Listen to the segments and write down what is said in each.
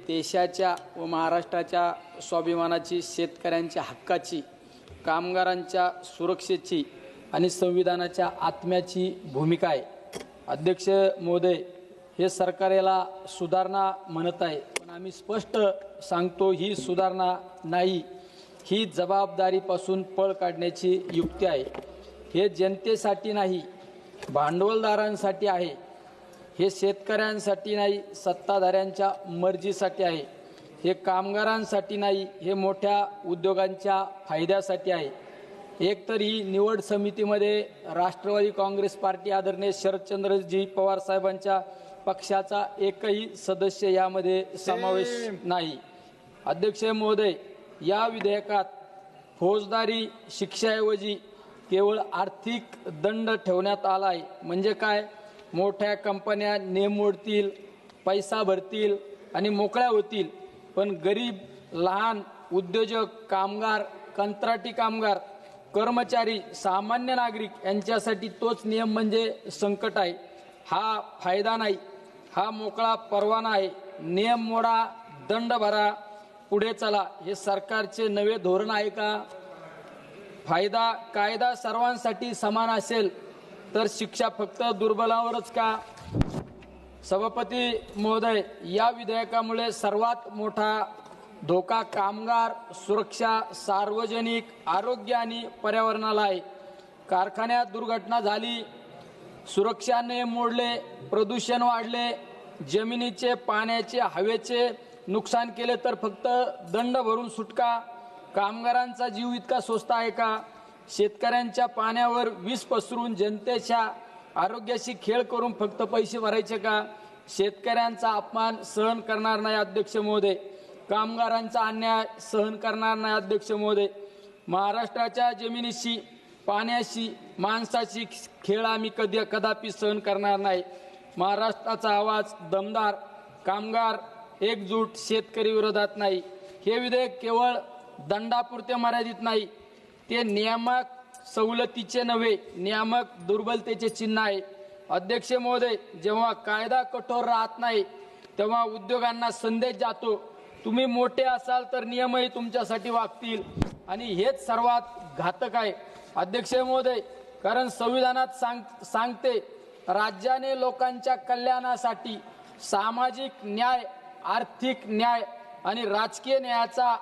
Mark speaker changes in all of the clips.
Speaker 1: देशाच्या व महाराष्ट्राच्या स्वाभिमानाची, शेतकऱ्यांच्या हक्काची, कामगारांच्या सुरक्षेची आणि संविधानाच्या आत्म्याची भूमिका आहे। अध्यक्ष महोदय, हे सरकार याला सुधारणा म्हणत आहे, पण आम्ही स्पष्ट सांगतो ही सुधारणा नाही, ही जबाबदारीपासून पळ काढण्याची युक्ती आहे। हे जनतेसाठी नाही, भांडवलदारांसाठी आहे। हे शेतकऱ्यांसाठी नाही, सत्ताधाऱ्यांच्या मर्जीसाठी आहे। हे कामगारांसाठी नाही, हे मोठ्या उद्योगांच्या फायद्यासाठी आहे। एकतर ही निवड समितीमध्ये राष्ट्रवादी काँग्रेस पार्टी आदरणीय शरदचंद्रजी पवार साहेबांच्या पक्षाचा एकही सदस्य यामध्ये समावेश नाही। अध्यक्ष महोदय, या विधेयकात फौजदारी शिक्षेऐवजी केवळ आर्थिक दंड ठेवण्यात आला आहे। म्हणजे काय? मोठ्या कंपन्या नेम मोडतील, पैसा भरतील आणि मोकळ्या होतील, पण गरीब, लहान उद्योजक, कामगार, कंत्राटी कामगार, कर्मचारी, सामान्य नागरिक यांच्यासाठी तोच नियम म्हणजे संकट आहे। हा फायदा नाही, हा मोकळा परवाना आहे। नियम मोडा, दंड भरा, पुढे चला, हे सरकारचे नवे धोरण आहे का? कायदा सर्वांसाठी समान असेल तर शिक्षा फक्त दुर्बलावरच का? सभापती महोदय, या विधेयकामुळे सर्वात मोठा धोका कामगार सुरक्षा, सार्वजनिक आरोग्य आणि पर्यावरणाला आहे। कारखान्यात दुर्घटना झाली, सुरक्षाने मोडले, प्रदूषण वाढले, जमिनीचे, पाण्याचे, हवेचे नुकसान केले तर फक्त दंड भरून सुटका? कामगारांचा जीव इतका स्वस्त आहे का? शेतकऱ्यांच्या पाण्यावर विष पसरून जनतेच्या आरोग्याशी खेळ करून फक्त पैसे भरायचे का? शेतकऱ्यांचा अपमान सहन करणार नाही अध्यक्ष महोदय, कामगारांचा अन्याय सहन करणार नाही अध्यक्ष महोदय। महाराष्ट्राच्या जमिनीशी, पाण्याशी, माणसाची खेळ आम्ही कदापि सहन करणार नाही। महाराष्ट्राचा आवाज दमदार, कामगार एकजूट, शेतकरी विरोधात नाही। हे विधेयक केवळ दंडापुरते मर्यादित नाही, ते नियामक सवलतीचे नव्हे, नियामक दुर्बलतेचे चिन्ह आहे। अध्यक्ष महोदय, जेव्हा कायदा कठोर राहत नाही तेव्हा उद्योगांना संदेश जातो, तुम्ही मोठे असाल तर नियमही तुमच्यासाठी वागतील, आणि हेच सर्वात घातक आहे अध्यक्ष महोदय। कारण संविधानात सांगते, राज्याने लोकांच्या कल्याणासाठी सामाजिक न्याय, आर्थिक न्याय आणि राजकीय न्यायाचा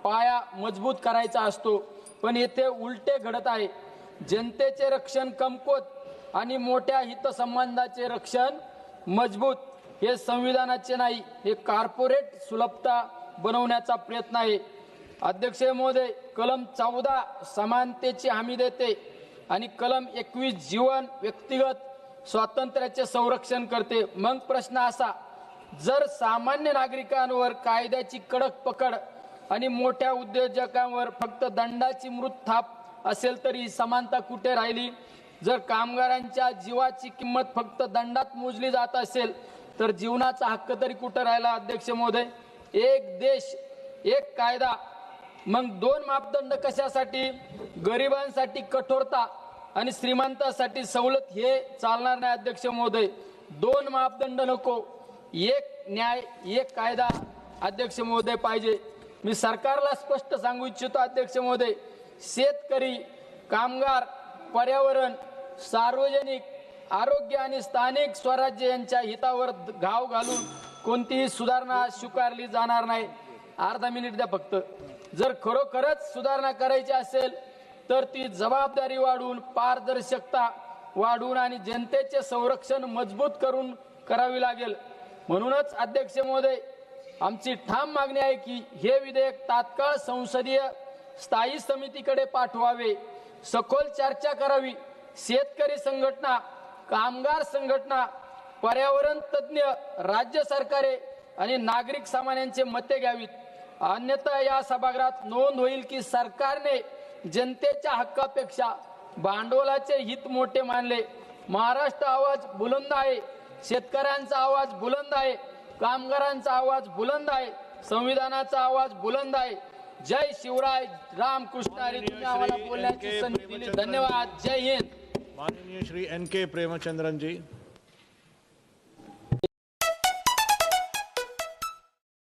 Speaker 1: पाया मजबूत करायचा असतो, पण येथे उलटे घडत आहे। जनतेचे रक्षण कमकुवत आणि मोठ्या हितसंबंधाचे रक्षण मजबूत। हे संविधानाचे नाही, हे कॉर्पोरेट सुलभता बनवण्याचा प्रयत्न आहे। अध्यक्ष महोदय, कलम 14 समानतेची हमी देते आणि कलम 21 जीवन, व्यक्तिगत स्वातंत्र्याचे संरक्षण करते। मग प्रश्न असा, जर सामान्य नागरिकांवर कायद्याची कडक पकड आणि मोठ्या उद्योजकांवर फक्त दंडाची मृत थाप असेल तर ही समानता कुठे राहिली? जर कामगारांच्या जीवाची किंमत फक्त दंडात मोजली जात असेल तर जीवनाचा हक्क तरी कुठे राहिला अध्यक्ष महोदय? एक देश, एक कायदा, मग दोन मापदंड कशासाठी? गरिबांसाठी कठोरता आणि श्रीमंतांसाठी सवलत, हे चालणार नाही अध्यक्ष महोदय। दोन मापदंड नको, एक न्याय, एक कायदा अध्यक्ष महोदय पाहिजे। मी सरकारला स्पष्ट सांगू इच्छितो अध्यक्ष महोदय, शेतकरी, कामगार, पर्यावरण, सार्वजनिक आरोग्य आणि स्थानिक स्वराज्य यांच्या हितावर घाव घालून कोणतीही सुधारणा स्वीकारली जाणार नाही। अर्धा मिनिट द्या फक्त। जर खरोखरच सुधारणा करायची असेल तर ती जबाबदारी वाढवून, पारदर्शकता वाढवून आणि जनतेचे संरक्षण मजबूत करून करावी लागेल। म्हणूनच अध्यक्ष महोदय, आमची ठाम मागणी आहे की हे विधेयक तात्काळ संसदीय स्थायी समितीकडे पाठवावे, सखोल चर्चा करावी। शेतकरी संघटना, कामगार संघटना, पर्यावरण तज्ञ, राज्य सरकारे आणि नागरिक सामान्यांचे मते घ्यावीत। अन्यथा या सभागृहात नोंद होईल की सरकारने जनतेच्या हक्कापेक्षा भांडवलाचे हित मोठे मानले। महाराष्ट्र आवाज बुलंद आहे, शेतकऱ्यांचा आवाज बुलंद आहे, कामगारांचा आवाज बुलंद आहे, संविधानाचा आवाज बुलंद आहे। जय शिवराय, रामकृष्ण हरी। तुम्ही आम्हाला बोलण्याची संधी दिली, धन्यवाद। जय हिंद।
Speaker 2: माननीय श्री NK प्रेमचंद्रन जी।